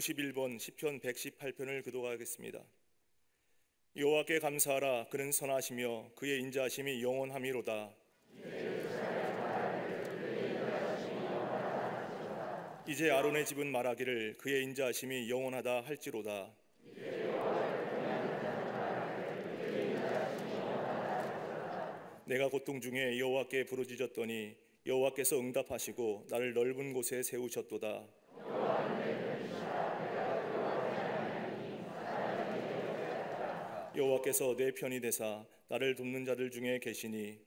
51번 시편 118편을 교독하겠습니다. 여호와께 감사하라. 그는 선하시며 그의 인자하심이 영원하미로다. 이제 아론의 집은 말하기를 그의 인자하심이 영원하다 할지로다. 내가 고통 중에 여호와께 부르짖었더니 여호와께서 응답하시고 나를 넓은 곳에 세우셨도다. 여호와께서 내 편이 되사 나를 돕는 자들 중에 계시니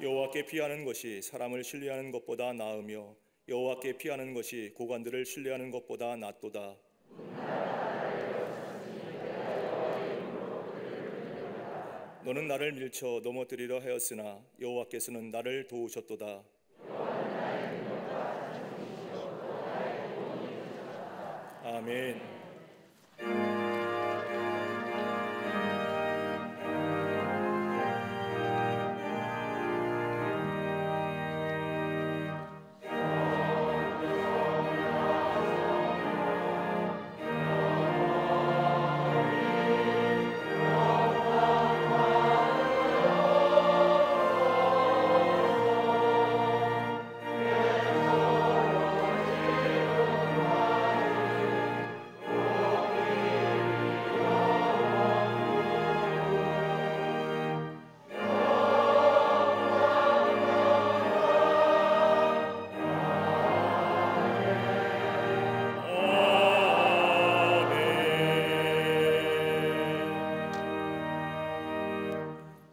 여호와께 피하는 것이 사람을 신뢰하는 것보다 나으며 여호와께 피하는 것이 고관들을 신뢰하는 것보다 낫도다. 너는 나를 밀쳐 넘어뜨리려 하였으나 여호와께서는 나를 도우셨도다. 아멘.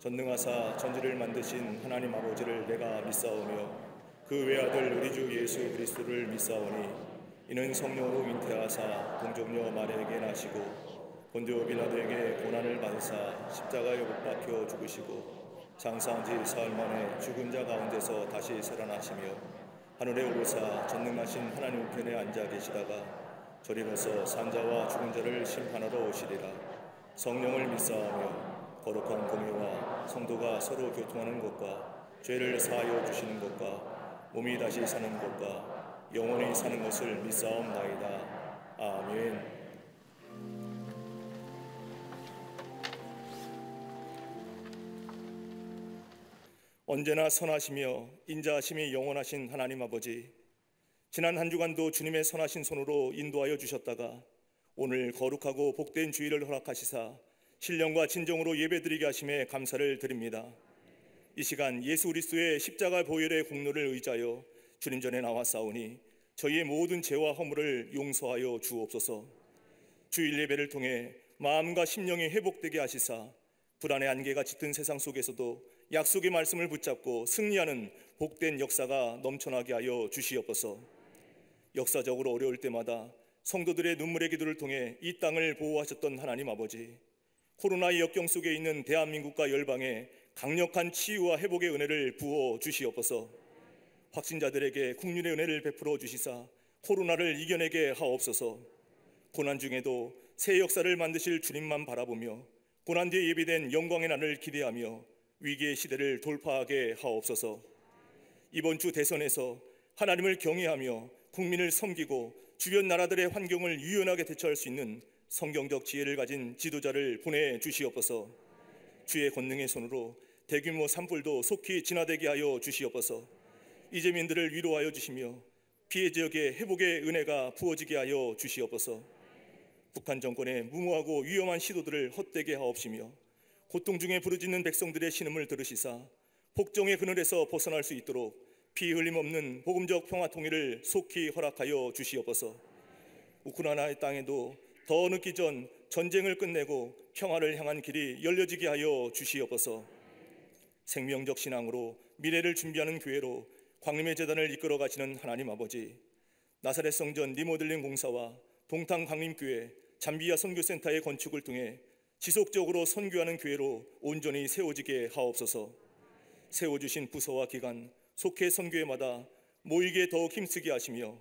전능하사 천지를 만드신 하나님 아버지를 내가 믿사오며 그 외아들 우리 주 예수 그리스도를 믿사오니 이는 성령으로 잉태하사 동정녀 마리아에게 나시고 본디오 빌라도에게 고난을 받으사 십자가에 못 박혀 죽으시고 장사한 지 사흘 만에 죽은 자 가운데서 다시 살아나시며 하늘에 오르사 전능하신 하나님 우편에 앉아 계시다가 저리로서 산자와 죽은 자를 심판하러 오시리라. 성령을 믿사오며 거룩한 공의와 성도가 서로 교통하는 것과 죄를 사하여 주시는 것과 몸이 다시 사는 것과 영원히 사는 것을 믿사옵나이다. 아멘. 언제나 선하시며 인자하심이 영원하신 하나님 아버지, 지난 한 주간도 주님의 선하신 손으로 인도하여 주셨다가 오늘 거룩하고 복된 주일을 허락하시사 신령과 진정으로 예배드리게 하심에 감사를 드립니다. 이 시간 예수 그리스도의 십자가 보혈의 공로를 의지하여 주님 전에 나왔사오니 저희의 모든 죄와 허물을 용서하여 주옵소서. 주일 예배를 통해 마음과 심령이 회복되게 하시사 불안의 안개가 짙은 세상 속에서도 약속의 말씀을 붙잡고 승리하는 복된 역사가 넘쳐나게 하여 주시옵소서. 역사적으로 어려울 때마다 성도들의 눈물의 기도를 통해 이 땅을 보호하셨던 하나님 아버지, 코로나의 역경 속에 있는 대한민국과 열방에 강력한 치유와 회복의 은혜를 부어 주시옵소서. 확진자들에게 국률의 은혜를 베풀어 주시사 코로나를 이겨내게 하옵소서. 고난 중에도 새 역사를 만드실 주님만 바라보며 고난 뒤에 예비된 영광의 날을 기대하며 위기의 시대를 돌파하게 하옵소서. 이번 주 대선에서 하나님을 경외하며 국민을 섬기고 주변 나라들의 환경을 유연하게 대처할 수 있는 성경적 지혜를 가진 지도자를 보내주시옵소서. 주의 권능의 손으로 대규모 산불도 속히 진화되게 하여 주시옵소서. 이재민들을 위로하여 주시며 피해 지역에 회복의 은혜가 부어지게 하여 주시옵소서. 북한 정권의 무모하고 위험한 시도들을 헛되게 하옵시며 고통 중에 부르짖는 백성들의 신음을 들으시사 복종의 그늘에서 벗어날 수 있도록 피 흘림 없는 복음적 평화 통일을 속히 허락하여 주시옵소서. 우크라이나의 땅에도 더 늦기 전 전쟁을 끝내고 평화를 향한 길이 열려지게 하여 주시옵소서. 생명적 신앙으로 미래를 준비하는 교회로 광림의 재단을 이끌어 가시는 하나님 아버지, 나사렛 성전 리모델링 공사와 동탄 광림교회 잠비아 선교센터의 건축을 통해 지속적으로 선교하는 교회로 온전히 세워지게 하옵소서. 세워주신 부서와 기관, 속해 선교회마다 모이게 더욱 힘쓰게 하시며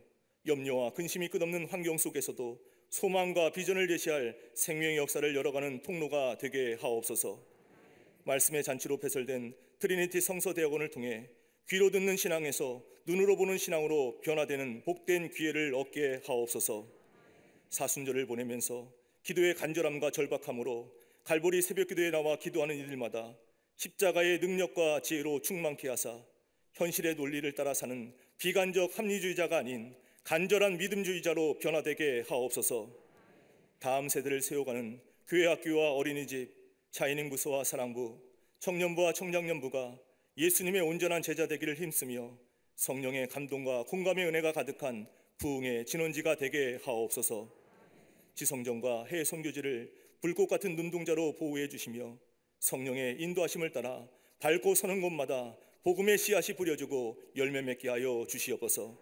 염려와 근심이 끝없는 환경 속에서도 소망과 비전을 제시할 생명의 역사를 열어가는 통로가 되게 하옵소서. 말씀의 잔치로 배설된 트리니티 성서대학원을 통해 귀로 듣는 신앙에서 눈으로 보는 신앙으로 변화되는 복된 기회를 얻게 하옵소서. 사순절을 보내면서 기도의 간절함과 절박함으로 갈보리 새벽기도에 나와 기도하는 이들마다 십자가의 능력과 지혜로 충만케 하사 현실의 논리를 따라 사는 비관적 합리주의자가 아닌 간절한 믿음주의자로 변화되게 하옵소서. 다음 세대를 세워가는 교회학교와 어린이집, 차이닝부서와 사랑부, 청년부와 청장년부가 예수님의 온전한 제자 되기를 힘쓰며 성령의 감동과 공감의 은혜가 가득한 부흥의 진원지가 되게 하옵소서. 지성전과 해외 선교지를 불꽃 같은 눈동자로 보호해 주시며 성령의 인도하심을 따라 밟고 서는 곳마다 복음의 씨앗이 뿌려지고 열매 맺게 하여 주시옵소서.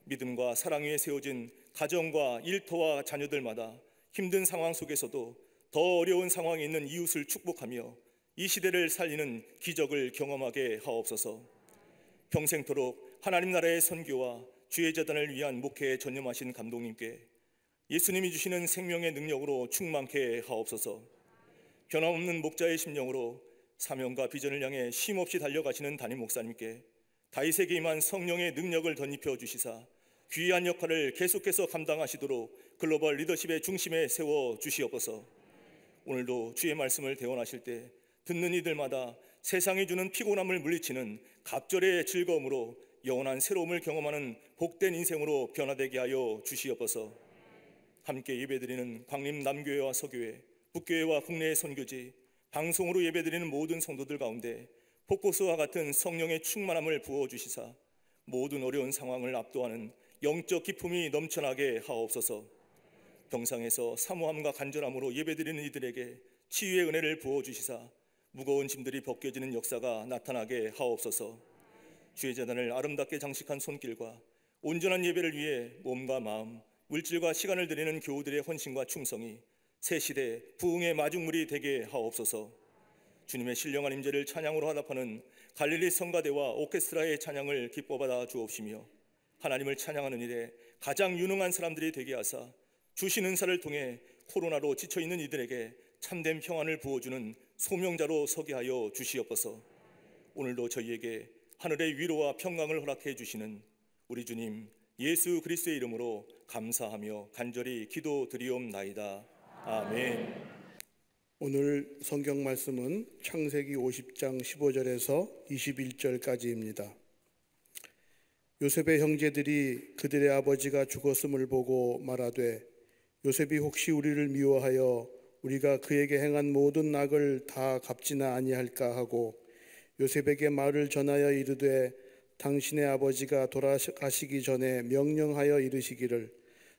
믿음과 사랑 위에 세워진 가정과 일터와 자녀들마다 힘든 상황 속에서도 더 어려운 상황에 있는 이웃을 축복하며 이 시대를 살리는 기적을 경험하게 하옵소서. 평생토록 하나님 나라의 선교와 주의 재단을 위한 목회에 전념하신 감독님께 예수님이 주시는 생명의 능력으로 충만케 하옵소서. 변함없는 목자의 심령으로 사명과 비전을 향해 쉼없이 달려가시는 담임 목사님께 다윗에게 임한 성령의 능력을 덧입혀 주시사 귀한 역할을 계속해서 감당하시도록 글로벌 리더십의 중심에 세워 주시옵소서. 오늘도 주의 말씀을 대원하실 때 듣는 이들마다 세상이 주는 피곤함을 물리치는 갑절의 즐거움으로 영원한 새로움을 경험하는 복된 인생으로 변화되게 하여 주시옵소서. 함께 예배드리는 광림 남교회와 서교회, 북교회와 국내의 선교지, 방송으로 예배드리는 모든 성도들 가운데 폭포수와 같은 성령의 충만함을 부어주시사 모든 어려운 상황을 압도하는 영적 기품이 넘쳐나게 하옵소서. 병상에서 사모함과 간절함으로 예배드리는 이들에게 치유의 은혜를 부어주시사 무거운 짐들이 벗겨지는 역사가 나타나게 하옵소서. 주의 재단을 아름답게 장식한 손길과 온전한 예배를 위해 몸과 마음, 물질과 시간을 드리는 교우들의 헌신과 충성이 새 시대 부흥의 마중물이 되게 하옵소서. 주님의 신령한 임재를 찬양으로 화답하는 갈릴리 성가대와 오케스트라의 찬양을 기뻐받아 주옵시며 하나님을 찬양하는 일에 가장 유능한 사람들이 되게 하사 주신 은사를 통해 코로나로 지쳐있는 이들에게 참된 평안을 부어주는 소명자로 서게 하여 주시옵소서. 오늘도 저희에게 하늘의 위로와 평강을 허락해 주시는 우리 주님 예수 그리스도의 이름으로 감사하며 간절히 기도드리옵나이다. 아멘. 오늘 성경 말씀은 창세기 50장 15절에서 21절까지입니다. 요셉의 형제들이 그들의 아버지가 죽었음을 보고 말하되 요셉이 혹시 우리를 미워하여 우리가 그에게 행한 모든 악을 다 갚지나 아니할까 하고 요셉에게 말을 전하여 이르되 당신의 아버지가 돌아가시기 전에 명령하여 이르시기를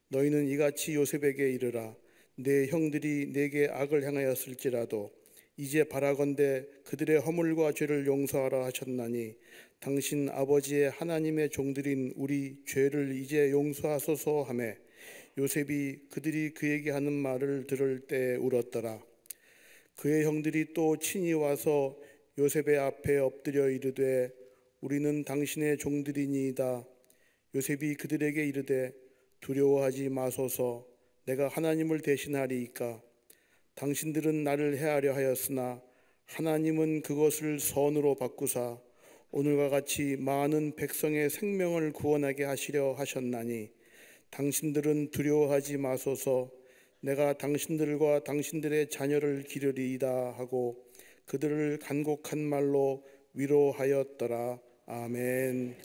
너희는 이같이 요셉에게 이르라 내 형들이 내게 악을 행하였을지라도 이제 바라건대 그들의 허물과 죄를 용서하라 하셨나니 당신 아버지의 하나님의 종들인 우리 죄를 이제 용서하소서 하매 요셉이 그들이 그에게 하는 말을 들을 때 울었더라. 그의 형들이 또 친히 와서 요셉의 앞에 엎드려 이르되 우리는 당신의 종들이니이다. 요셉이 그들에게 이르되 두려워하지 마소서 내가 하나님을 대신하리이까. 당신들은 나를 해하려 하였으나 하나님은 그것을 선으로 바꾸사 오늘과 같이 많은 백성의 생명을 구원하게 하시려 하셨나니 당신들은 두려워하지 마소서 내가 당신들과 당신들의 자녀를 기르리이다 하고 그들을 간곡한 말로 위로하였더라. 아멘.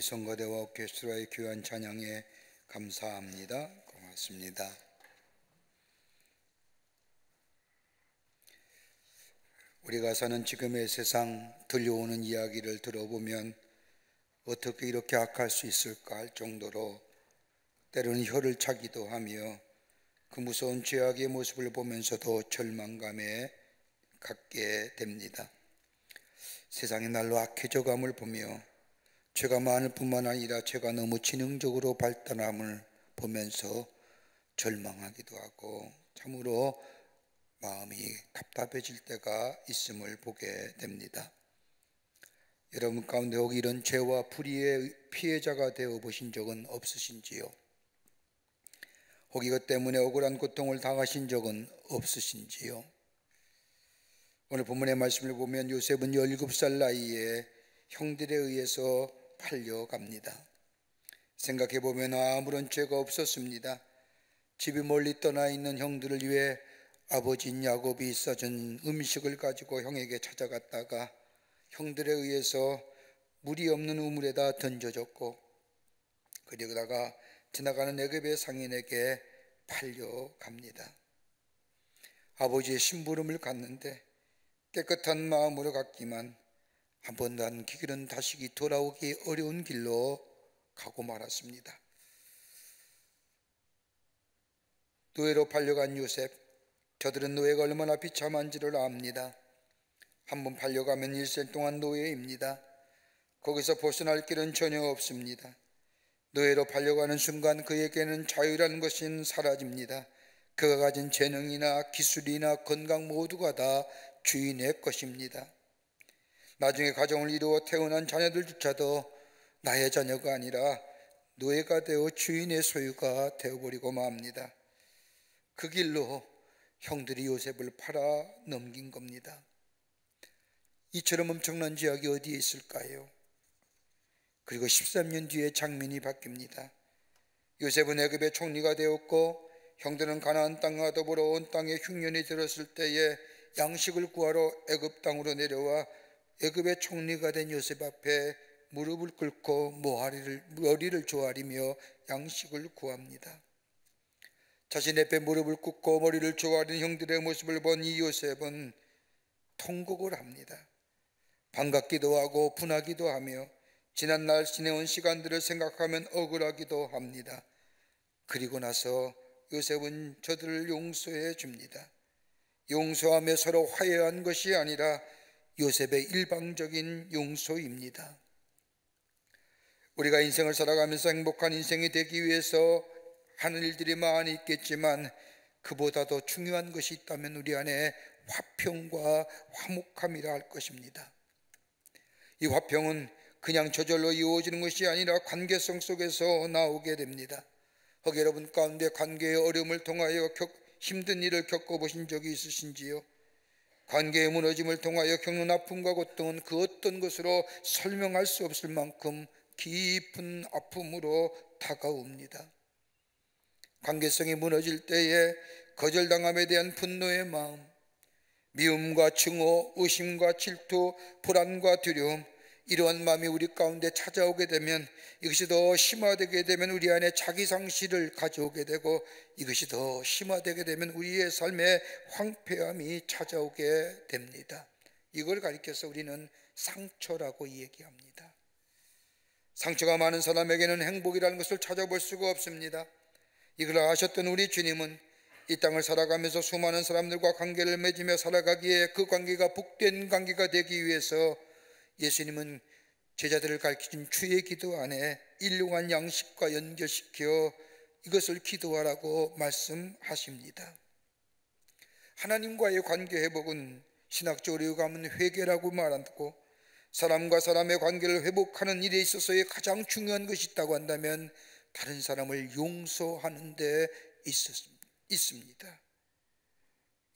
성가대와 오케스트라의 귀한 찬양에 감사합니다. 고맙습니다. 우리가 사는 지금의 세상 들려오는 이야기를 들어보면 어떻게 이렇게 악할 수 있을까 할 정도로 때로는 혀를 차기도 하며 그 무서운 죄악의 모습을 보면서도 절망감에 갖게 됩니다. 세상의 날로 악해져감을 보며 죄가 많을 뿐만 아니라 죄가 너무 지능적으로 발달함을 보면서 절망하기도 하고 참으로 마음이 답답해질 때가 있음을 보게 됩니다. 여러분 가운데 혹 이런 죄와 불의의 피해자가 되어 보신 적은 없으신지요? 혹 이것 때문에 억울한 고통을 당하신 적은 없으신지요? 오늘 본문의 말씀을 보면 요셉은 17살 나이에 형들에 의해서 팔려갑니다. 생각해보면 아무런 죄가 없었습니다. 집이 멀리 떠나 있는 형들을 위해 아버지인 야곱이 싸준 음식을 가지고 형에게 찾아갔다가 형들에 의해서 물이 없는 우물에다 던져졌고 그러다가 지나가는 애굽의 상인에게 팔려갑니다. 아버지의 심부름을 갔는데 깨끗한 마음으로 갔기만 한 번도 안 길은 다시 돌아오기 어려운 길로 가고 말았습니다. 노예로 팔려간 요셉, 저들은 노예가 얼마나 비참한지를 압니다. 한번 팔려가면 일생 동안 노예입니다. 거기서 벗어날 길은 전혀 없습니다. 노예로 팔려가는 순간 그에게는 자유라는 것은 사라집니다. 그가 가진 재능이나 기술이나 건강 모두가 다 주인의 것입니다. 나중에 가정을 이루어 태어난 자녀들조차도 나의 자녀가 아니라 노예가 되어 주인의 소유가 되어버리고 맙니다. 그 길로 형들이 요셉을 팔아 넘긴 겁니다. 이처럼 엄청난 죄악이 어디에 있을까요? 그리고 13년 뒤에 장면이 바뀝니다. 요셉은 애굽의 총리가 되었고 형들은 가나안 땅과 더불어 온 땅에 흉년이 들었을 때에 양식을 구하러 애굽 땅으로 내려와 애굽의 총리가 된 요셉 앞에 무릎을 꿇고 머리를 조아리며 양식을 구합니다. 자신의 배 무릎을 꿇고 머리를 조아리는 형들의 모습을 본 이 요셉은 통곡을 합니다. 반갑기도 하고 분하기도 하며 지난날 지내온 시간들을 생각하면 억울하기도 합니다. 그리고 나서 요셉은 저들을 용서해 줍니다. 용서하며 서로 화해한 것이 아니라 요셉의 일방적인 용서입니다. 우리가 인생을 살아가면서 행복한 인생이 되기 위해서 하는 일들이 많이 있겠지만 그보다도 중요한 것이 있다면 우리 안에 화평과 화목함이라 할 것입니다. 이 화평은 그냥 저절로 이루어지는 것이 아니라 관계성 속에서 나오게 됩니다. 혹 여러분 가운데 관계의 어려움을 통하여 힘든 일을 겪어보신 적이 있으신지요? 관계의 무너짐을 통하여 겪는 아픔과 고통은 그 어떤 것으로 설명할 수 없을 만큼 깊은 아픔으로 다가옵니다. 관계성이 무너질 때에 거절당함에 대한 분노의 마음, 미움과 증오, 의심과 질투, 불안과 두려움, 이러한 마음이 우리 가운데 찾아오게 되면 이것이 더 심화되게 되면 우리 안에 자기 상실을 가져오게 되고 이것이 더 심화되게 되면 우리의 삶에 황폐함이 찾아오게 됩니다. 이걸 가리켜서 우리는 상처라고 얘기합니다. 상처가 많은 사람에게는 행복이라는 것을 찾아볼 수가 없습니다. 이걸 아셨던 우리 주님은 이 땅을 살아가면서 수많은 사람들과 관계를 맺으며 살아가기에 그 관계가 복된 관계가 되기 위해서 예수님은 제자들을 가르치신 주의 기도 안에 일용한 양식과 연결시켜 이것을 기도하라고 말씀하십니다. 하나님과의 관계 회복은 신학적으로 요구하면 회개라고 말하고 사람과 사람의 관계를 회복하는 일에 있어서의 가장 중요한 것이 있다고 한다면 다른 사람을 용서하는 데 있습니다.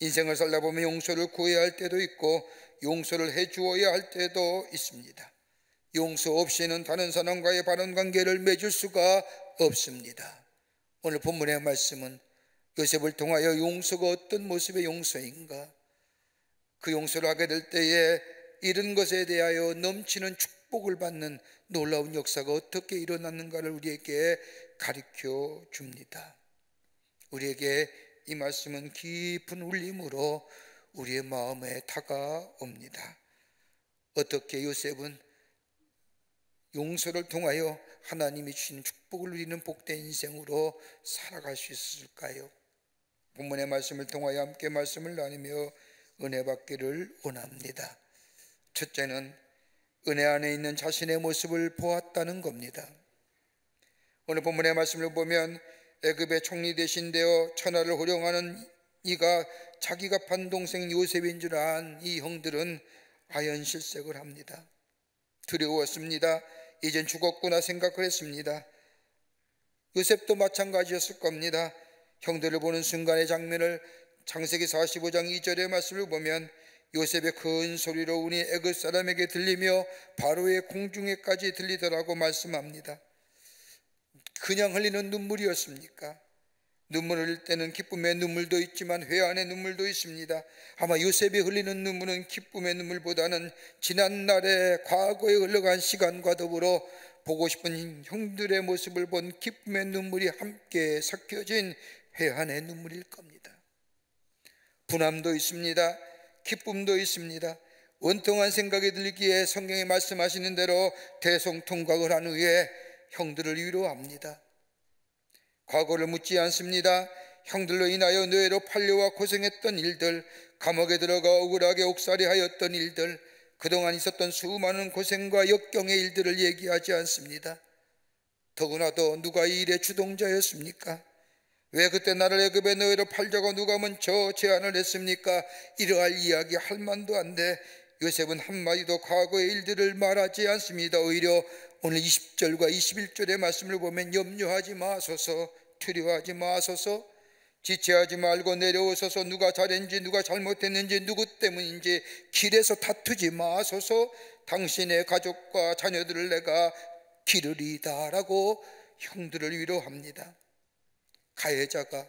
인생을 살다 보면 용서를 구해야 할 때도 있고 용서를 해주어야 할 때도 있습니다. 용서 없이는 다른 사람과의 바른 관계를 맺을 수가 없습니다. 오늘 본문의 말씀은 요셉을 통하여 용서가 어떤 모습의 용서인가, 그 용서를 하게 될 때에 잃은 것에 대하여 넘치는 축복을 받는 놀라운 역사가 어떻게 일어났는가를 우리에게 가르쳐 줍니다. 우리에게 이 말씀은 깊은 울림으로 우리의 마음에 다가옵니다. 어떻게 요셉은 용서를 통하여 하나님이 주신 축복을 누리는 복된 인생으로 살아갈 수 있었을까요? 본문의 말씀을 통하여 함께 말씀을 나누며 은혜 받기를 원합니다. 첫째는 은혜 안에 있는 자신의 모습을 보았다는 겁니다. 오늘 본문의 말씀을 보면 애굽의 총리 대신 되어 천하를 호령하는 이가 자기가 판 동생 요셉인 줄 안 이 형들은 아연실색을 합니다. 두려웠습니다. 이젠 죽었구나 생각을 했습니다. 요셉도 마찬가지였을 겁니다. 형들을 보는 순간의 장면을 창세기 45장 2절의 말씀을 보면 요셉의 큰 소리로 운이 애굽 사람에게 들리며 바로의 공중에까지 들리더라고 말씀합니다. 그냥 흘리는 눈물이었습니까? 눈물을 흘릴 때는 기쁨의 눈물도 있지만 회한의 눈물도 있습니다. 아마 요셉이 흘리는 눈물은 기쁨의 눈물보다는 지난날의 과거에 흘러간 시간과 더불어 보고 싶은 형들의 모습을 본 기쁨의 눈물이 함께 섞여진 회한의 눈물일 겁니다. 분함도 있습니다. 기쁨도 있습니다. 원통한 생각이 들기에 성경이 말씀하시는 대로 대성통곡을 한 후에 형들을 위로합니다. 과거를 묻지 않습니다. 형들로 인하여 노예로 팔려와 고생했던 일들, 감옥에 들어가 억울하게 옥살이하였던 일들, 그동안 있었던 수많은 고생과 역경의 일들을 얘기하지 않습니다. 더구나도 누가 이 일의 주동자였습니까? 왜 그때 나를 애굽의 노예로 팔자고 누가 먼저 제안을 했습니까? 이러할 이야기 할 만도 한데 요셉은 한마디도 과거의 일들을 말하지 않습니다. 오히려 오늘 20절과 21절의 말씀을 보면 염려하지 마소서, 두려워하지 마소서, 지체하지 말고 내려오소서, 누가 잘했는지 누가 잘못했는지 누구 때문인지 길에서 다투지 마소서, 당신의 가족과 자녀들을 내가 기르리다 라고 형들을 위로합니다. 가해자가,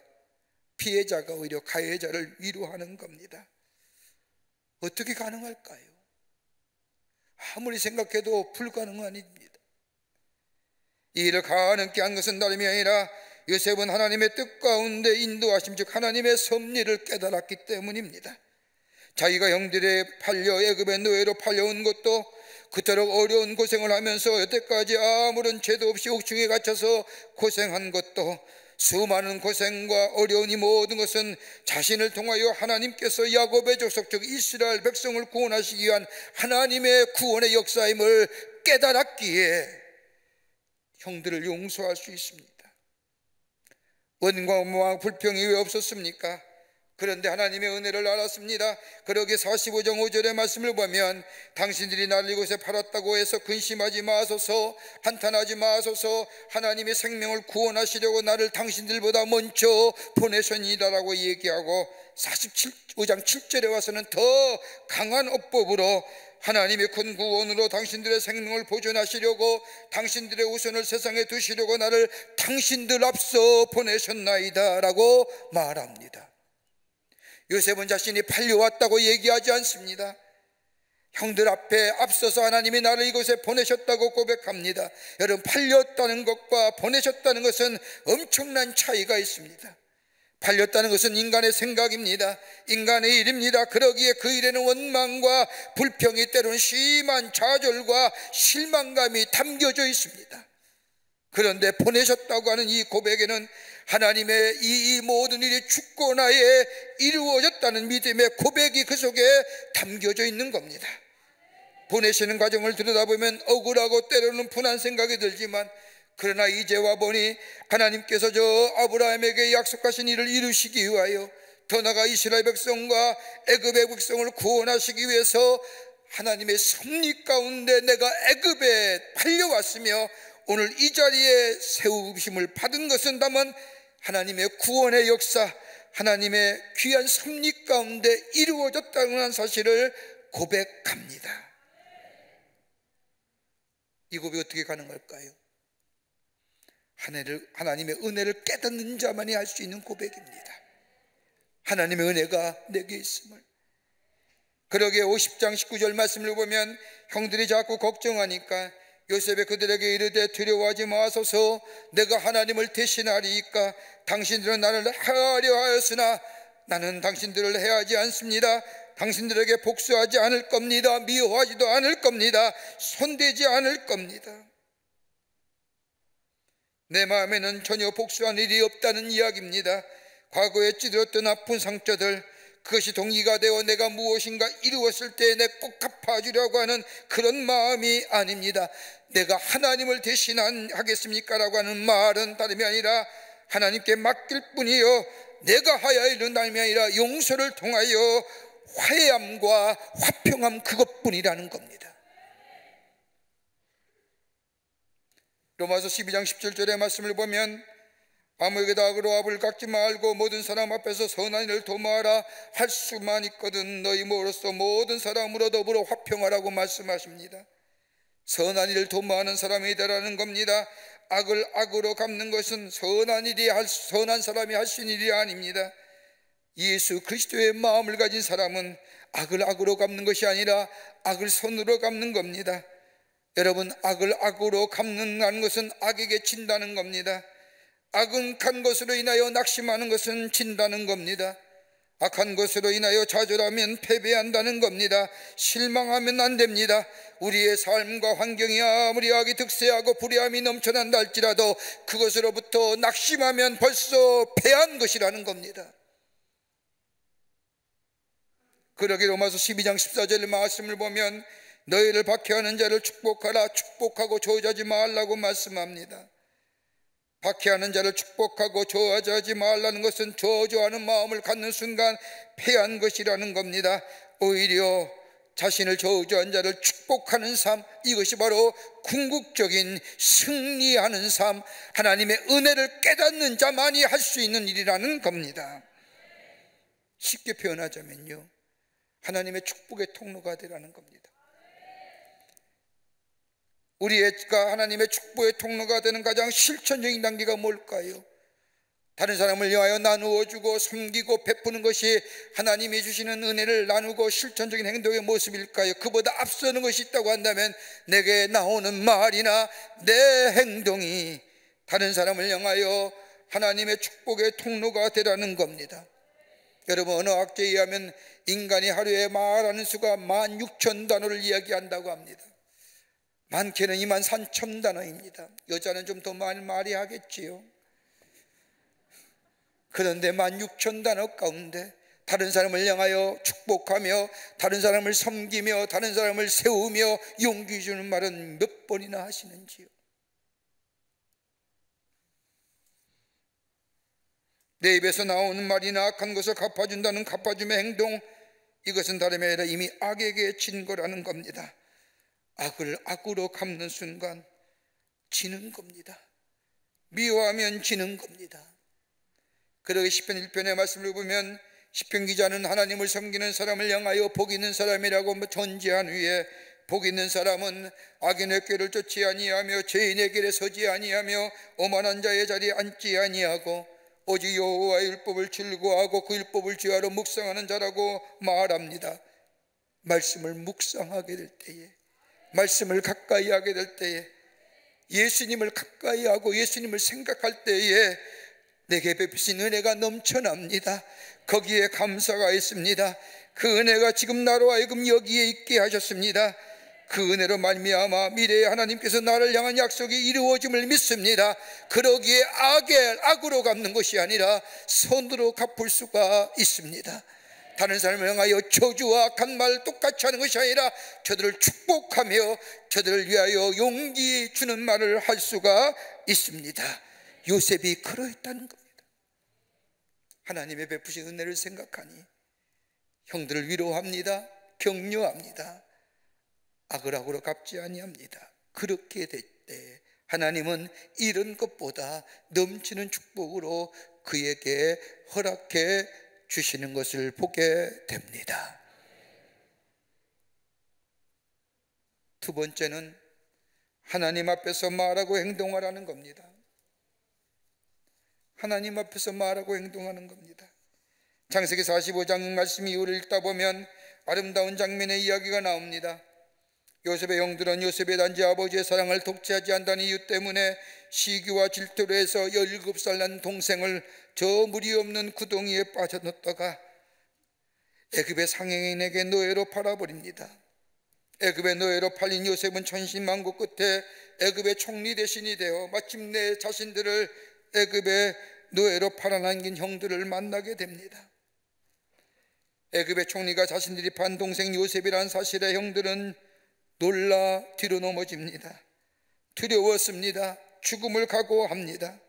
피해자가 오히려 가해자를 위로하는 겁니다. 어떻게 가능할까요? 아무리 생각해도 불가능한 일입니다. 이 일을 가능케 한 것은 다름이 아니라 요셉은 하나님의 뜻 가운데 인도하심 즉 하나님의 섭리를 깨달았기 때문입니다. 자기가 형들에 팔려 애굽의 노예로 팔려온 것도 그토록 어려운 고생을 하면서 여태까지 아무런 죄도 없이 옥중에 갇혀서 고생한 것도 수많은 고생과 어려운 이 모든 것은 자신을 통하여 하나님께서 야곱의 족속 즉 이스라엘 백성을 구원하시기 위한 하나님의 구원의 역사임을 깨달았기에 형들을 용서할 수 있습니다. 원망과 불평이 왜 없었습니까? 그런데 하나님의 은혜를 알았습니다. 그러기 45장 5절의 말씀을 보면 당신들이 나를 이곳에 팔았다고 해서 근심하지 마소서, 한탄하지 마소서, 하나님의 생명을 구원하시려고 나를 당신들보다 먼저 보내셨니다라고 얘기하고 45장 7절에 와서는 더 강한 어법으로 하나님의 큰 구원으로 당신들의 생명을 보존하시려고 당신들의 우선을 세상에 두시려고 나를 당신들 앞서 보내셨나이다 라고 말합니다. 요셉은 자신이 팔려왔다고 얘기하지 않습니다. 형들 앞에 앞서서 하나님이 나를 이곳에 보내셨다고 고백합니다. 여러분, 팔렸다는 것과 보내셨다는 것은 엄청난 차이가 있습니다. 팔렸다는 것은 인간의 생각입니다. 인간의 일입니다. 그러기에 그 일에는 원망과 불평이 때로는 심한 좌절과 실망감이 담겨져 있습니다. 그런데 보내셨다고 하는 이 고백에는 하나님의 이 모든 일이 주권하에 이루어졌다는 믿음의 고백이 그 속에 담겨져 있는 겁니다. 보내시는 과정을 들여다보면 억울하고 때로는 분한 생각이 들지만 그러나 이제 와보니 하나님께서 저 아브라함에게 약속하신 일을 이루시기 위하여 더 나아가 이스라엘 백성과 애굽의 백성을 구원하시기 위해서 하나님의 섭리 가운데 내가 애굽에 팔려왔으며 오늘 이 자리에 세우심을 받은 것은 다만 하나님의 구원의 역사, 하나님의 귀한 섭리 가운데 이루어졌다는 사실을 고백합니다. 이 고백이 어떻게 가능할까요? 하나님의 은혜를 깨닫는 자만이 할 수 있는 고백입니다. 하나님의 은혜가 내게 있음을, 그러기에 50장 19절 말씀을 보면 형들이 자꾸 걱정하니까 요셉이 그들에게 이르되 두려워하지 마소서, 내가 하나님을 대신하리이까. 당신들은 나를 해하려 하였으나 나는 당신들을 해하지 않습니다. 당신들에게 복수하지 않을 겁니다. 미워하지도 않을 겁니다. 손대지 않을 겁니다. 내 마음에는 전혀 복수한 일이 없다는 이야기입니다. 과거에 찌들었던 아픈 상처들, 그것이 동기가 되어 내가 무엇인가 이루었을 때 내 꼭 갚아주려고 하는 그런 마음이 아닙니다. 내가 하나님을 대신하겠습니까? 라고 하는 말은 다름이 아니라 하나님께 맡길 뿐이요, 내가 하야 이르는 날이 아니라 용서를 통하여 화해함과 화평함, 그것뿐이라는 겁니다. 로마서 12장 17절의 말씀을 보면 아무에게도 악으로 압을 깎지 말고 모든 사람 앞에서 선한 일을 도모하라. 할 수만 있거든 너희 모로서 모든 사람으로 더불어 화평하라고 말씀하십니다. 선한 일을 도모하는 사람이 되라는 겁니다. 악을 악으로 갚는 것은 선한 사람이 할 수 있는 일이 아닙니다. 예수 그리스도의 마음을 가진 사람은 악을 악으로 갚는 것이 아니라 악을 선으로 갚는 겁니다. 여러분, 악을 악으로 갚는다는 것은 악에게 진다는 겁니다. 악한 것으로 인하여 낙심하는 것은 진다는 겁니다. 악한 것으로 인하여 좌절하면 패배한다는 겁니다. 실망하면 안 됩니다. 우리의 삶과 환경이 아무리 악이 득세하고 불의함이 넘쳐난다 할지라도 그것으로부터 낙심하면 벌써 패한 것이라는 겁니다. 그러기 로마서 12장 14절 말씀을 보면 너희를 박해하는 자를 축복하라. 축복하고 저주하지 말라고 말씀합니다. 박해하는 자를 축복하고 저주하지 말라는 것은 저주하는 마음을 갖는 순간 패한 것이라는 겁니다. 오히려 자신을 저주한 자를 축복하는 삶, 이것이 바로 궁극적인 승리하는 삶, 하나님의 은혜를 깨닫는 자만이 할 수 있는 일이라는 겁니다. 쉽게 표현하자면요, 하나님의 축복의 통로가 되라는 겁니다. 우리가 하나님의 축복의 통로가 되는 가장 실천적인 단계가 뭘까요? 다른 사람을 위하여 나누어 주고 섬기고 베푸는 것이 하나님이 주시는 은혜를 나누고 실천적인 행동의 모습일까요? 그보다 앞서는 것이 있다고 한다면 내게 나오는 말이나 내 행동이 다른 사람을 향하여 하나님의 축복의 통로가 되라는 겁니다. 여러분, 어느 학자에 의하면 인간이 하루에 말하는 수가 16,000단어를 이야기한다고 합니다. 많게는 23,000단어입니다. 여자는 좀 더 많이 말이 하겠지요. 그런데 16,000단어 가운데 다른 사람을 향하여 축복하며 다른 사람을 섬기며 다른 사람을 세우며 용기 주는 말은 몇 번이나 하시는지요? 내 입에서 나오는 말이나 악한 것을 갚아준다는 갚아줌의 행동, 이것은 다름이 아니라 이미 악에게 진 거라는 겁니다. 악을 악으로 갚는 순간 지는 겁니다. 미워하면 지는 겁니다. 그러기 시편 1편의 말씀을 보면 시편 기자는 하나님을 섬기는 사람을 향하여 복 있는 사람이라고 전제한 후에, 복 있는 사람은 악인의 꾀를 쫓지 아니하며 죄인의 길에 서지 아니하며 오만한 자의 자리에 앉지 아니하고 오직 여호와의 율법을 즐거워하고 그 율법을 주야로 묵상하는 자라고 말합니다. 말씀을 묵상하게 될 때에, 말씀을 가까이 하게 될 때에, 예수님을 가까이 하고 예수님을 생각할 때에 내게 베푸신 은혜가 넘쳐납니다. 거기에 감사가 있습니다. 그 은혜가 지금 나로 하여금 여기에 있게 하셨습니다. 그 은혜로 말미암아 미래에 하나님께서 나를 향한 약속이 이루어짐을 믿습니다. 그러기에 악으로 갚는 것이 아니라 선으로 갚을 수가 있습니다. 다른 사람을 향하여 저주와 악한 말 똑같이 하는 것이 아니라 저들을 축복하며 저들을 위하여 용기 주는 말을 할 수가 있습니다. 요셉이 그러했다는 겁니다. 하나님의 베푸신 은혜를 생각하니 형들을 위로합니다. 격려합니다. 악을 악으로 갚지 아니합니다. 그렇게 될 때 하나님은 이런 것보다 넘치는 축복으로 그에게 허락해 주시는 것을 보게 됩니다. 두 번째는 하나님 앞에서 말하고 행동하라는 겁니다. 하나님 앞에서 말하고 행동하는 겁니다. 창세기 45장 말씀 이후를 읽다 보면 아름다운 장면의 이야기가 나옵니다. 요셉의 형들은 요셉의 단지 아버지의 사랑을 독차지 한다는 이유 때문에 시기와 질투로 해서 17살 난 동생을 저 무리 없는 구덩이에 빠져넣었다가 애굽의 상행인에게 노예로 팔아버립니다. 애굽의 노예로 팔린 요셉은 천신만고 끝에 애굽의 총리 대신이 되어 마침내 자신들을 애굽의 노예로 팔아넘긴 형들을 만나게 됩니다. 애굽의 총리가 자신들이 판 동생 요셉이라는 사실에 형들은 놀라 뒤로 넘어집니다. 두려웠습니다. 죽음을 각오합니다.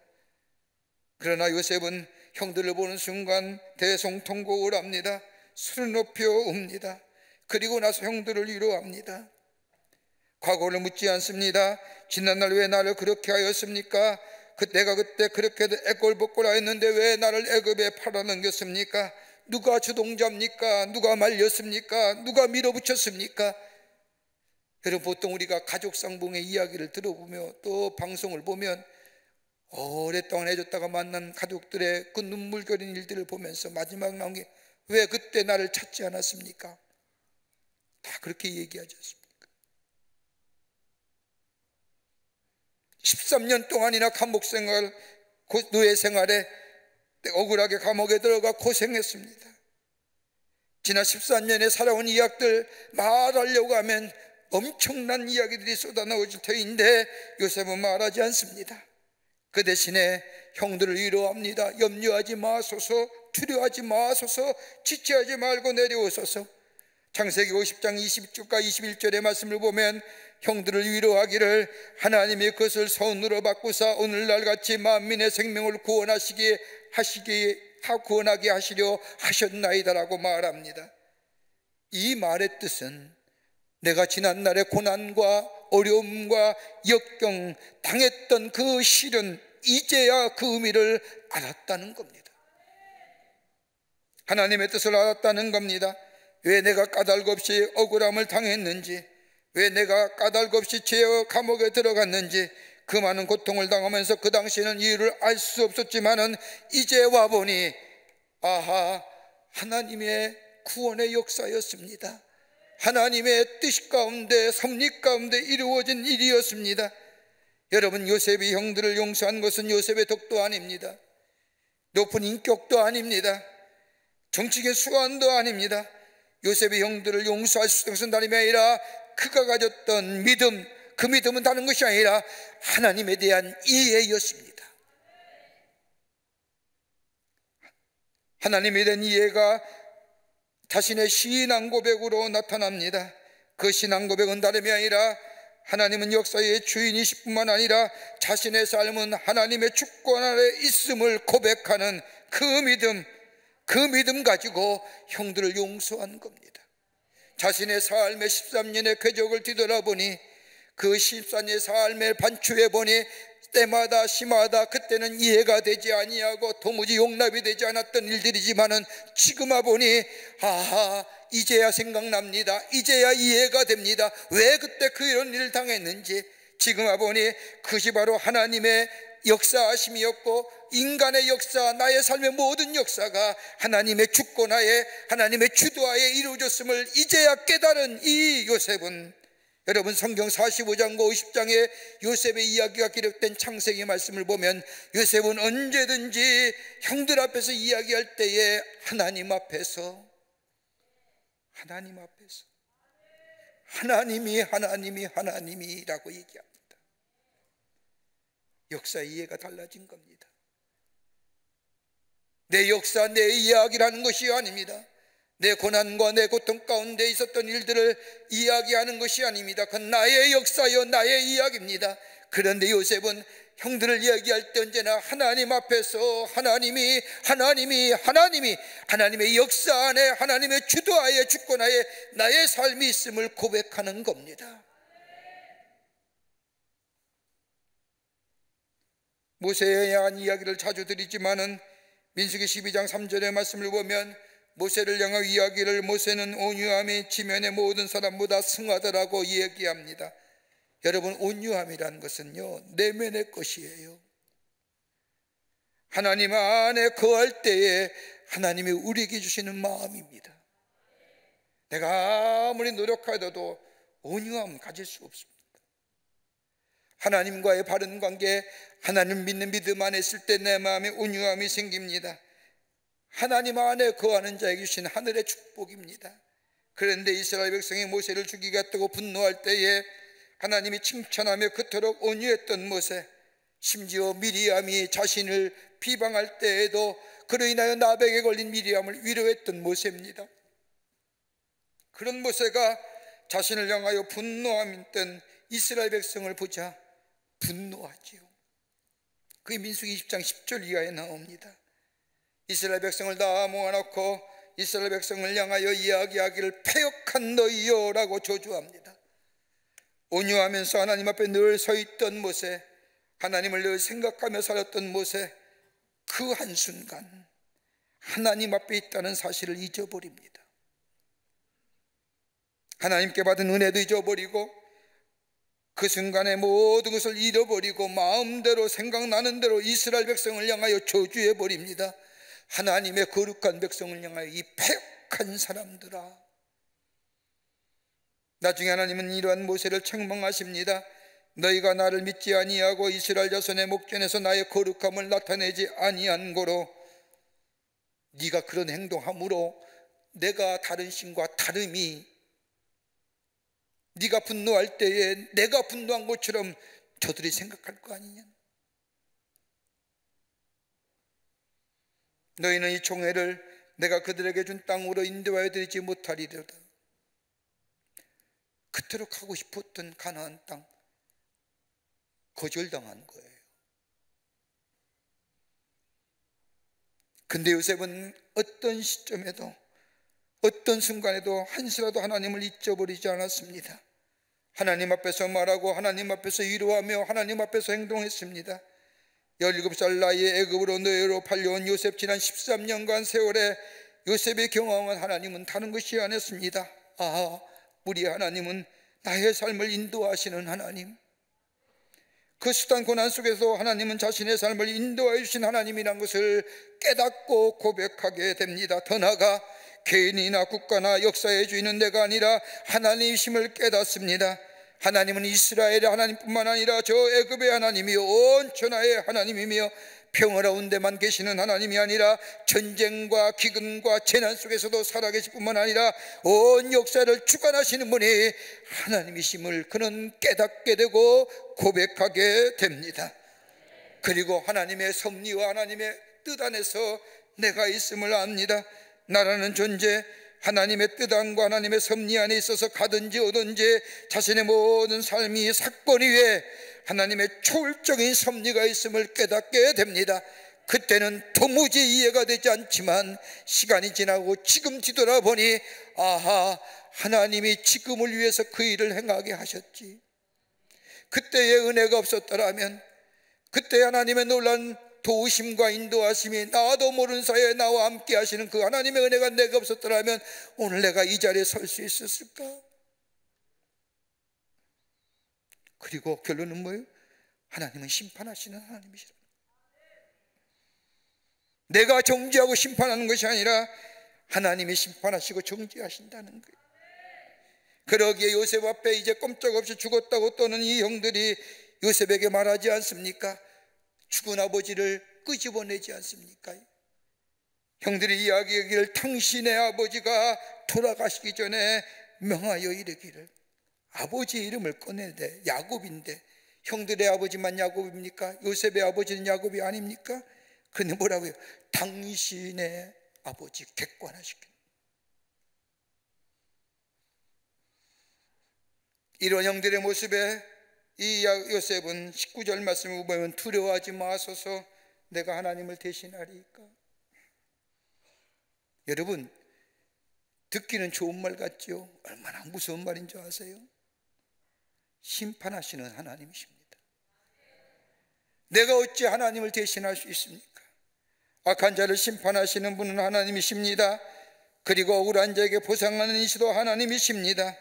그러나 요셉은 형들을 보는 순간 대성통곡을 합니다. 술을 높여 웁니다. 그리고 나서 형들을 위로합니다. 과거를 묻지 않습니다. 지난날 왜 나를 그렇게 하였습니까? 내가 그때 그렇게 애꼴복꼴 하였는데 왜 나를 애굽에 팔아넘겼습니까? 누가 주동자입니까? 누가 말렸습니까? 누가 밀어붙였습니까? 여러분, 보통 우리가 가족상봉의 이야기를 들어보며 또 방송을 보면 오랫동안 해줬다가 만난 가족들의 그 눈물겨린 일들을 보면서 마지막 나온 게 왜 그때 나를 찾지 않았습니까? 다 그렇게 얘기하지 않습니까? 13년 동안이나 감옥 생활, 노예 생활에 억울하게 감옥에 들어가 고생했습니다. 지난 13년에 살아온 이야기들 말하려고 하면 엄청난 이야기들이 쏟아나오질 터인데 요셉은 말하지 않습니다. 그 대신에 형들을 위로합니다. 염려하지 마소서, 두려워하지 마소서, 지체하지 말고 내려오소서. 창세기 50장 20절과 21절의 말씀을 보면 형들을 위로하기를 하나님이 그것을 선으로 바꾸사 오늘날 같이 만민의 생명을 구원하게 하시려 하셨나이다라고 말합니다. 이 말의 뜻은 내가 지난날의 고난과 어려움과 역경 당했던 그 실은 이제야 그 의미를 알았다는 겁니다. 하나님의 뜻을 알았다는 겁니다. 왜 내가 까닭 없이 억울함을 당했는지, 왜 내가 까닭 없이 죄의 감옥에 들어갔는지, 그 많은 고통을 당하면서 그 당시에는 이유를 알 수 없었지만은 이제 와보니 아하, 하나님의 구원의 역사였습니다. 하나님의 뜻 가운데, 섭리 가운데 이루어진 일이었습니다. 여러분, 요셉이 형들을 용서한 것은 요셉의 덕도 아닙니다. 높은 인격도 아닙니다. 정치계 수완도 아닙니다. 요셉이 형들을 용서할 수 있는 것은 다름이 아니라 그가 가졌던 믿음, 그 믿음은 다른 것이 아니라 하나님에 대한 이해였습니다. 하나님에 대한 이해가 자신의 신앙 고백으로 나타납니다. 그 신앙 고백은 다름이 아니라 하나님은 역사의 주인이실 뿐만 아니라 자신의 삶은 하나님의 주권 아래 있음을 고백하는 그 믿음 가지고 형들을 용서한 겁니다. 자신의 삶의 13년의 궤적을 뒤돌아보니 그 14년의 삶을 반추해 보니 때마다 심하다 그때는 이해가 되지 아니하고 도무지 용납이 되지 않았던 일들이지만은 지금 와보니 아하, 이제야 생각납니다. 이제야 이해가 됩니다. 왜 그때 그런 일을 당했는지. 지금 와보니 그것이 바로 하나님의 역사하심이었고 인간의 역사, 나의 삶의 모든 역사가 하나님의 주권하에, 하나님의 주도하에 이루어졌음을 이제야 깨달은 이 요셉은, 여러분 성경 45장과 50장에 요셉의 이야기가 기록된 창세기 말씀을 보면 요셉은 언제든지 형들 앞에서 이야기할 때에 하나님이라고 얘기합니다. 역사 이해가 달라진 겁니다. 내 역사, 내 이야기라는 것이 아닙니다. 내 고난과 내 고통 가운데 있었던 일들을 이야기하는 것이 아닙니다. 그건 나의 역사요, 나의 이야기입니다. 그런데 요셉은 형들을 이야기할 때 언제나 하나님 앞에서 하나님의 역사 안에, 하나님의 주도하에, 주권하에 나의 삶이 있음을 고백하는 겁니다. 모세에 대한 이야기를 자주 드리지만은 민수기 12장 3절의 말씀을 보면 모세를 향한 이야기를 모세는 온유함이 지면의 모든 사람보다 승하더라고 얘기합니다. 여러분, 온유함이라는 것은요, 내면의 것이에요. 하나님 안에 거할 때에 하나님이 우리에게 주시는 마음입니다. 내가 아무리 노력하여도 온유함 가질 수 없습니다. 하나님과의 바른 관계, 하나님 믿는 믿음 안에 있을 때 내 마음에 온유함이 생깁니다. 하나님 안에 거하는 자에게 주신 하늘의 축복입니다. 그런데 이스라엘 백성이 모세를 죽이겠다고 분노할 때에 하나님이 칭찬하며 그토록 온유했던 모세, 심지어 미리암이 자신을 비방할 때에도 그로 인하여 나병에 걸린 미리암을 위로했던 모세입니다. 그런 모세가 자신을 향하여 분노하던 이스라엘 백성을 보자 분노하지요. 그게 민수기 20장 10절 이하에 나옵니다. 이스라엘 백성을 다 모아놓고 이스라엘 백성을 향하여 이야기하기를 패역한 너희여라고 저주합니다. 온유하면서 하나님 앞에 늘 서 있던 모세, 하나님을 늘 생각하며 살았던 모세, 그 한순간 하나님 앞에 있다는 사실을 잊어버립니다. 하나님께 받은 은혜도 잊어버리고 그 순간에 모든 것을 잃어버리고 마음대로 생각나는 대로 이스라엘 백성을 향하여 저주해버립니다. 하나님의 거룩한 백성을 향하여 이 패역한 사람들아. 나중에 하나님은 이러한 모세를 책망하십니다. 너희가 나를 믿지 아니하고 이스라엘 자손의 목전에서 나의 거룩함을 나타내지 아니한 고로 네가 그런 행동함으로 내가 다른 신과 다름이, 네가 분노할 때에 내가 분노한 것처럼 저들이 생각할 거 아니냐. 너희는 이 총회를 내가 그들에게 준 땅으로 인도하여 드리지 못하리로다. 그토록 하고 싶었던 가나안 땅 거절당한 거예요. 근데 요셉은 어떤 시점에도 어떤 순간에도 한시라도 하나님을 잊어버리지 않았습니다. 하나님 앞에서 말하고 하나님 앞에서 위로하며 하나님 앞에서 행동했습니다. 17살 나이에 애굽으로 노예로 팔려온 요셉, 지난 13년간 세월에 요셉의 경험한 하나님은 다른 것이 아니었습니다. 아, 우리 하나님은 나의 삶을 인도하시는 하나님, 그 수단 고난 속에서 하나님은 자신의 삶을 인도하여 주신 하나님이란 것을 깨닫고 고백하게 됩니다. 더 나아가 개인이나 국가나 역사의 주인은 내가 아니라 하나님이심을 깨닫습니다. 하나님은 이스라엘의 하나님뿐만 아니라 저 애굽의 하나님이요 온 천하의 하나님이며 평화로운 데만 계시는 하나님이 아니라 전쟁과 기근과 재난 속에서도 살아계실 뿐만 아니라 온 역사를 주관하시는 분이 하나님이심을 그는 깨닫게 되고 고백하게 됩니다. 그리고 하나님의 섭리와 하나님의 뜻 안에서 내가 있음을 압니다. 나라는 존재, 하나님의 뜻 안과 하나님의 섭리 안에 있어서 가든지 오든지 자신의 모든 삶이 사건 위에 하나님의 초월적인 섭리가 있음을 깨닫게 됩니다. 그때는 도무지 이해가 되지 않지만 시간이 지나고 지금 뒤돌아보니 아하, 하나님이 지금을 위해서 그 일을 행하게 하셨지. 그때의 은혜가 없었더라면, 그때 하나님의 놀라운 도우심과 인도하심이 나도 모르는 사이에 나와 함께 하시는 그 하나님의 은혜가 내가 없었더라면 오늘 내가 이 자리에 설 수 있었을까? 그리고 결론은 뭐예요? 하나님은 심판하시는 하나님이시라. 내가 정죄하고 심판하는 것이 아니라 하나님이 심판하시고 정죄하신다는 거예요. 그러기에 요셉 앞에 이제 꼼짝없이 죽었다고 떠는 이 형들이 요셉에게 말하지 않습니까? 죽은 아버지를 끄집어내지 않습니까? 형들이 이야기하기를 당신의 아버지가 돌아가시기 전에 명하여 이르기를, 아버지의 이름을 꺼내대. 야곱인데 형들의 아버지만 야곱입니까? 요셉의 아버지는 야곱이 아닙니까? 그런데 뭐라고요? 당신의 아버지 객관화시켜. 이런 형들의 모습에 이 요셉은 19절 말씀을 보면 두려워하지 마소서 내가 하나님을 대신하리까. 여러분, 듣기는 좋은 말 같죠? 얼마나 무서운 말인 줄 아세요? 심판하시는 하나님이십니다. 내가 어찌 하나님을 대신할 수 있습니까? 악한 자를 심판하시는 분은 하나님이십니다. 그리고 억울한 자에게 보상하는 이시도 하나님이십니다.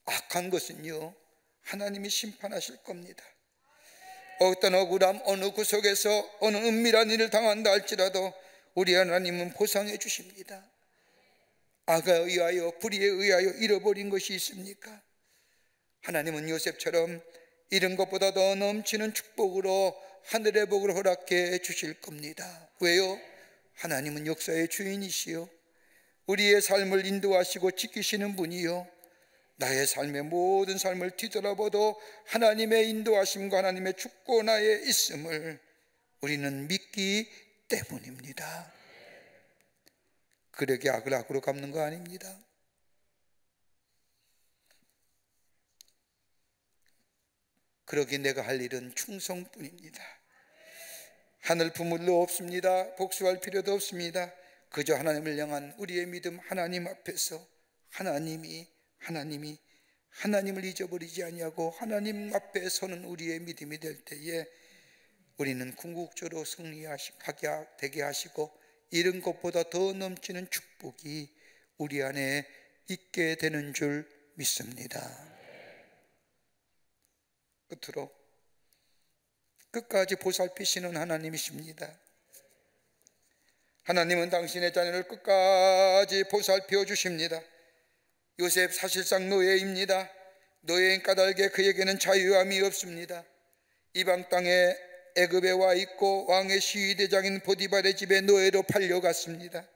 악한 것은요, 하나님이 심판하실 겁니다. 어떤 억울함, 어느 구석에서 어느 은밀한 일을 당한다 할지라도 우리 하나님은 보상해 주십니다. 악에 의하여, 불의에 의하여 잃어버린 것이 있습니까? 하나님은 요셉처럼 이런 것보다 더 넘치는 축복으로 하늘의 복을 허락해 주실 겁니다. 왜요? 하나님은 역사의 주인이시요, 우리의 삶을 인도하시고 지키시는 분이요, 나의 삶의 모든 삶을 뒤돌아봐도 하나님의 인도하심과 하나님의 주권하에 있음을 우리는 믿기 때문입니다. 그러게 악을 악으로 갚는 거 아닙니다. 그러기 내가 할 일은 충성뿐입니다. 하늘 품을도 없습니다. 복수할 필요도 없습니다. 그저 하나님을 향한 우리의 믿음, 하나님 앞에서 하나님을 잊어버리지 아니하고 하나님 앞에 서는 우리의 믿음이 될 때에 우리는 궁극적으로 승리하게 되게 하시고 이런 것보다 더 넘치는 축복이 우리 안에 있게 되는 줄 믿습니다. 끝으로 끝까지 보살피시는 하나님이십니다. 하나님은 당신의 자녀를 끝까지 보살펴 주십니다. 요셉 사실상 노예입니다. 노예인 까닭에 그에게는 자유함이 없습니다. 이방 땅에 애굽에 와 있고 왕의 시위대장인 보디발의 집에 노예로 팔려갔습니다.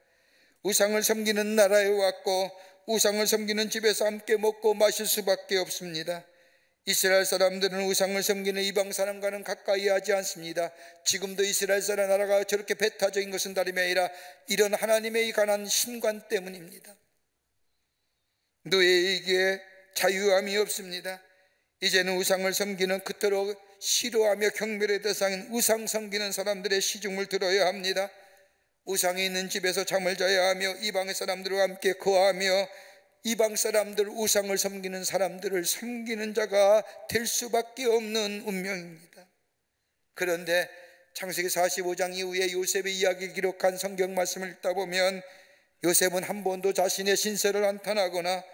우상을 섬기는 나라에 왔고 우상을 섬기는 집에서 함께 먹고 마실 수밖에 없습니다. 이스라엘 사람들은 우상을 섬기는 이방 사람과는 가까이 하지 않습니다. 지금도 이스라엘 사람 나라가 저렇게 배타적인 것은 다름이 아니라 이런 하나님의 관한 신관 때문입니다. 노예에게 자유함이 없습니다. 이제는 우상을 섬기는, 그토록 싫어하며 경멸의 대상인 우상 섬기는 사람들의 시중을 들어야 합니다. 우상이 있는 집에서 잠을 자야 하며 이방의 사람들과 함께 거하며 이방 사람들, 우상을 섬기는 사람들을 섬기는 자가 될 수밖에 없는 운명입니다. 그런데 창세기 45장 이후에 요셉의 이야기를 기록한 성경 말씀을 읽다 보면 요셉은 한 번도 자신의 신세를 한탄하거나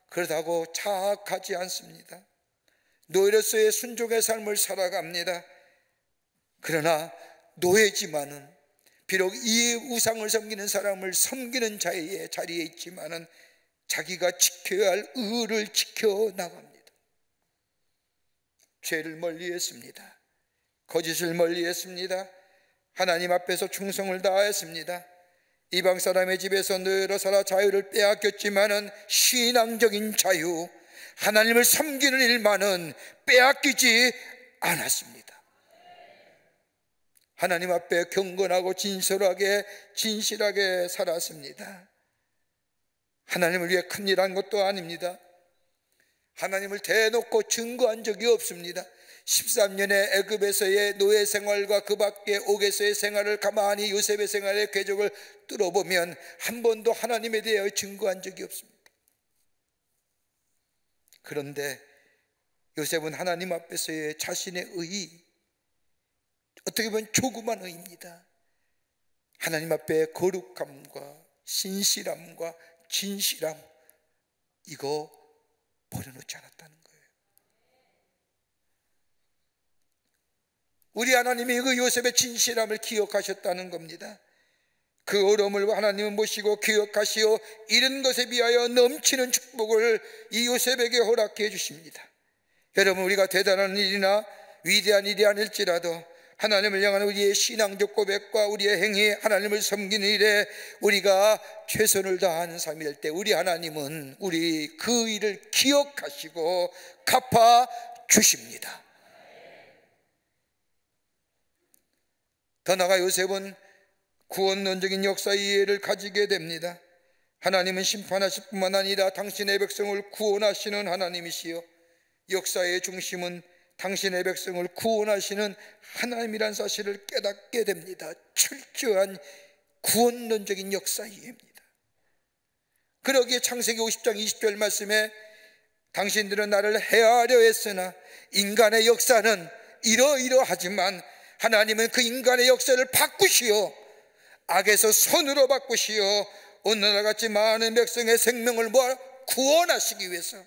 그러다고 자학하지 않습니다. 노예로서의 순종의 삶을 살아갑니다. 그러나 노예지만은, 비록 이 우상을 섬기는 사람을 섬기는 자리에 있지만은 자기가 지켜야 할 의를 지켜나갑니다. 죄를 멀리했습니다. 거짓을 멀리했습니다. 하나님 앞에서 충성을 다했습니다. 이방 사람의 집에서 노예로 살아 자유를 빼앗겼지만은 신앙적인 자유, 하나님을 섬기는 일만은 빼앗기지 않았습니다. 하나님 앞에 경건하고 진실하게 살았습니다. 하나님을 위해 큰일한 것도 아닙니다. 하나님을 대놓고 증거한 적이 없습니다. 13년의 애굽에서의 노예 생활과 그 밖에 옥에서의 생활을 가만히 요셉의 생활의 궤적을 뚫어보면 한 번도 하나님에 대하여 증거한 적이 없습니다. 그런데 요셉은 하나님 앞에서의 자신의 의, 어떻게 보면 조그만 의입니다. 하나님 앞에 거룩함과 신실함과 진실함, 이거 버려놓지 않았다는 거예요. 우리 하나님이 그 요셉의 진실함을 기억하셨다는 겁니다. 그 어려움을 하나님은 보시고 기억하시어 이런 것에 비하여 넘치는 축복을 이 요셉에게 허락해 주십니다. 여러분, 우리가 대단한 일이나 위대한 일이 아닐지라도 하나님을 향한 우리의 신앙적 고백과 우리의 행위, 하나님을 섬기는 일에 우리가 최선을 다하는 삶이 될 때 우리 하나님은 우리 그 일을 기억하시고 갚아 주십니다. 더 나아가 요셉은 구원론적인 역사 이해를 가지게 됩니다. 하나님은 심판하실 뿐만 아니라 당신의 백성을 구원하시는 하나님이시요, 역사의 중심은 당신의 백성을 구원하시는 하나님이란 사실을 깨닫게 됩니다. 철저한 구원론적인 역사 이해입니다. 그러기에 창세기 50장 20절 말씀에 당신들은 나를 해하려 했으나 인간의 역사는 이러이러하지만 하나님은 그 인간의 역사를 바꾸시어 악에서 선으로 바꾸시어 오늘날같이 많은 백성의 생명을 구원하시기 위해서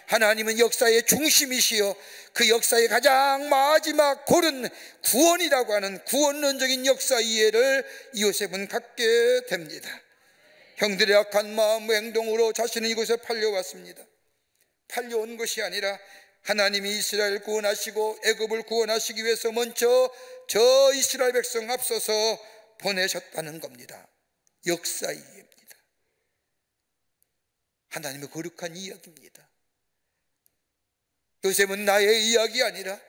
하나님은 역사의 중심이시여 그 역사의 가장 마지막 고른 구원이라고 하는 구원론적인 역사 이해를 요셉은 갖게 됩니다. 형들의 악한 마음 행동으로 자신은 이곳에 팔려왔습니다. 팔려온 것이 아니라 하나님이 이스라엘을 구원하시고 애굽을 구원하시기 위해서 먼저 저 이스라엘 백성 앞서서 보내셨다는 겁니다. 역사의 이해입니다. 하나님의 거룩한 이야기입니다. 요셉은 나의 이야기 아니라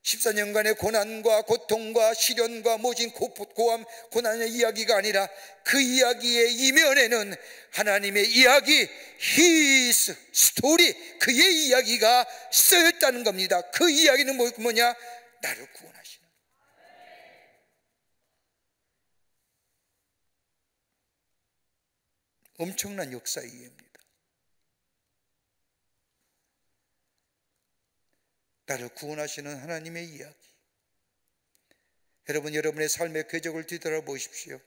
14년간의 고난과 고통과 시련과 모진 고함 고난의 이야기가 아니라 그 이야기의 이면에는 하나님의 이야기, His story, 그의 이야기가 쓰였다는 겁니다. 그 이야기는 뭐냐? 나를 구원하시는, 엄청난 역사의 이해입니다. 나를 구원하시는 하나님의 이야기. 여러분, 여러분의 삶의 궤적을 뒤돌아보십시오.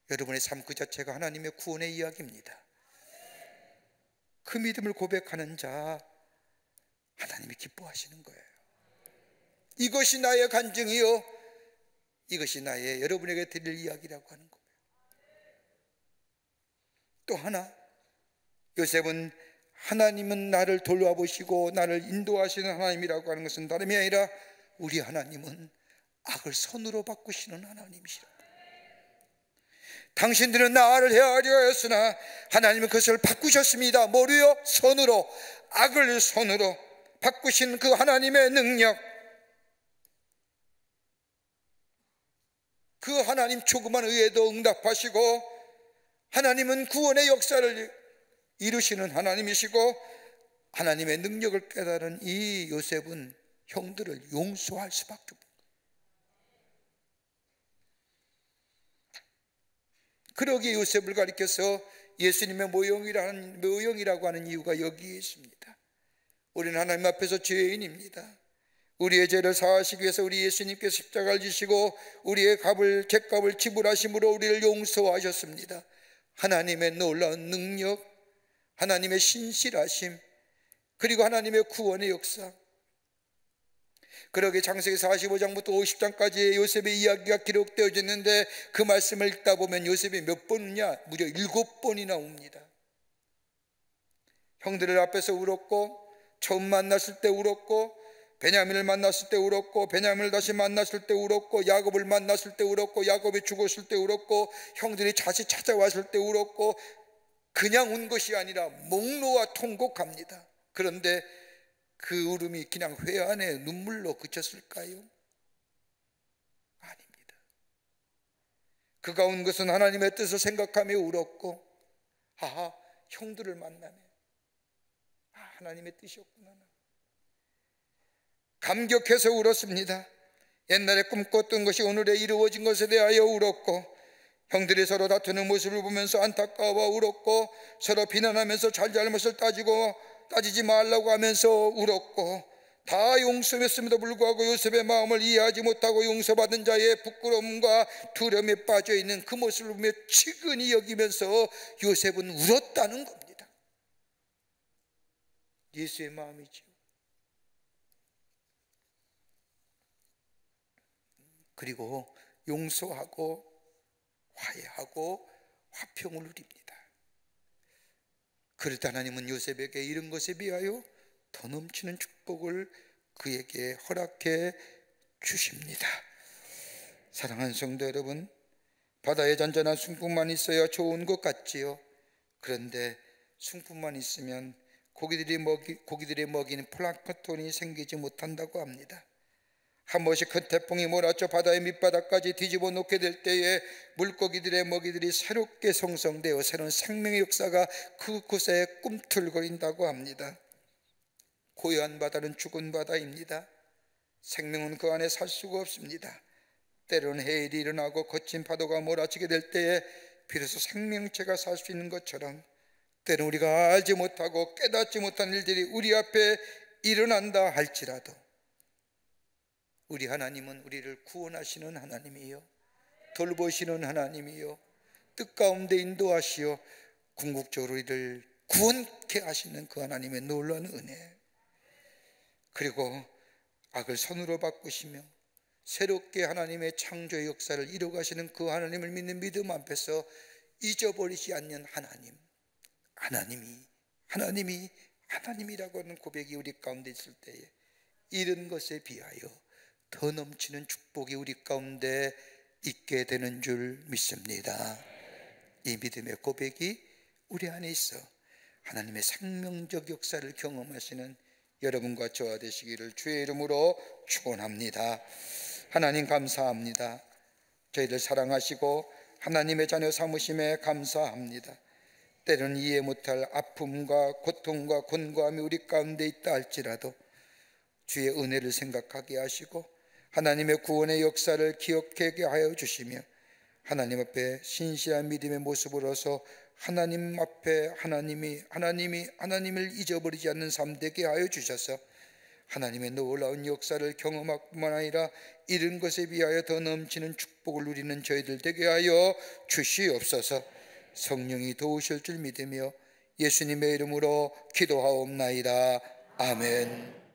여러분의 삶 그 자체가 하나님의 구원의 이야기입니다. 그 믿음을 고백하는 자, 하나님이 기뻐하시는 거예요. 이것이 나의 간증이요, 이것이 나의 여러분에게 드릴 이야기라고 하는 거예요. 또 하나, 요셉은 하나님은 나를 돌봐보시고 나를 인도하시는 하나님이라고 하는 것은 다름이 아니라 우리 하나님은 악을 선으로 바꾸시는 하나님이시라. 당신들은 나를 헤아려 하였으나 하나님은 그것을 바꾸셨습니다. 뭐로요? 선으로. 악을 선으로 바꾸신 그 하나님의 능력, 그 하나님 조그만 의에도 응답하시고 하나님은 구원의 역사를 이루시는 하나님이시고 하나님의 능력을 깨달은 이 요셉은 형들을 용서할 수밖에 없습니다. 그러기에 요셉을 가리켜서 예수님의 모형이라고 하는 이유가 여기에 있습니다. 우리는 하나님 앞에서 죄인입니다. 우리의 죄를 사하시기 위해서 우리 예수님께서 십자가를 지시고 우리의 죄값을 지불하심으로 우리를 용서하셨습니다. 하나님의 놀라운 능력, 하나님의 신실하심, 그리고 하나님의 구원의 역사. 그러게 창세기 45장부터 50장까지 요셉의 이야기가 기록되어 있는데 그 말씀을 읽다 보면 요셉이 몇 번이냐? 무려 7번이나 옵니다. 형들을 앞에서 울었고, 처음 만났을 때 울었고, 베냐민을 만났을 때 울었고, 베냐민을 다시 만났을 때 울었고, 야곱을 만났을 때 울었고, 야곱이 죽었을 때 울었고, 형들이 다시 찾아왔을 때 울었고, 그냥 운 것이 아니라 목놓아 통곡합니다. 그런데 그 울음이 그냥 회한의 눈물로 그쳤을까요? 아닙니다. 그가 운 것은 하나님의 뜻을 생각하며 울었고, 아하, 형들을 만나네, 하나님의 뜻이었구나. 감격해서 울었습니다. 옛날에 꿈꿨던 것이 오늘에 이루어진 것에 대하여 울었고, 형들이 서로 다투는 모습을 보면서 안타까워 울었고, 서로 비난하면서 잘잘못을 따지지 말라고 하면서 울었고, 다 용서했음에도 불구하고 요셉의 마음을 이해하지 못하고 용서받은 자의 부끄러움과 두려움에 빠져있는 그 모습을 보며 측은히 여기면서 요셉은 울었다는 겁니다. 예수의 마음이죠. 그리고 용서하고 화해하고 화평을 누립니다. 그러다 하나님은 요셉에게 이런 것에 비하여 더 넘치는 축복을 그에게 허락해 주십니다. 사랑하는 성도 여러분, 바다에 잔잔한 숭늉만 있어야 좋은 것 같지요. 그런데 숭늉만 있으면 고기들이 먹이는 플랑크톤이 생기지 못한다고 합니다. 한 번씩 큰 태풍이 몰아쳐 바다의 밑바닥까지 뒤집어 놓게 될 때에 물고기들의 먹이들이 새롭게 성성되어 새로운 생명의 역사가 그곳에 꿈틀거린다고 합니다. 고요한 바다는 죽은 바다입니다. 생명은 그 안에 살 수가 없습니다. 때로는 해일이 일어나고 거친 파도가 몰아치게 될 때에 비로소 생명체가 살 수 있는 것처럼 때로는 우리가 알지 못하고 깨닫지 못한 일들이 우리 앞에 일어난다 할지라도 우리 하나님은 우리를 구원하시는 하나님이요, 돌보시는 하나님이요, 뜻 가운데 인도하시어 궁극적으로 우리를 구원케 하시는 그 하나님의 놀라운 은혜, 그리고 악을 선으로 바꾸시며 새롭게 하나님의 창조의 역사를 이루어가시는 그 하나님을 믿는 믿음 앞에서 잊어버리지 않는 하나님이라고 하는 고백이 우리 가운데 있을 때에 이런 것에 비하여 더 넘치는 축복이 우리 가운데 있게 되는 줄 믿습니다. 이 믿음의 고백이 우리 안에 있어 하나님의 생명적 역사를 경험하시는 여러분과 저와 되시기를 주의 이름으로 축원합니다. 하나님 감사합니다. 저희를 사랑하시고 하나님의 자녀 삼으심에 감사합니다. 때로는 이해 못할 아픔과 고통과 곤고함이 우리 가운데 있다 할지라도 주의 은혜를 생각하게 하시고 하나님의 구원의 역사를 기억하게 하여 주시며 하나님 앞에 신실한 믿음의 모습으로서 하나님 앞에 하나님을 잊어버리지 않는 삶 되게 하여 주셔서 하나님의 놀라운 역사를 경험할 뿐만 아니라 이런 것에 비하여 더 넘치는 축복을 누리는 저희들 되게 하여 주시옵소서. 성령이 도우실 줄 믿으며 예수님의 이름으로 기도하옵나이다. 아멘.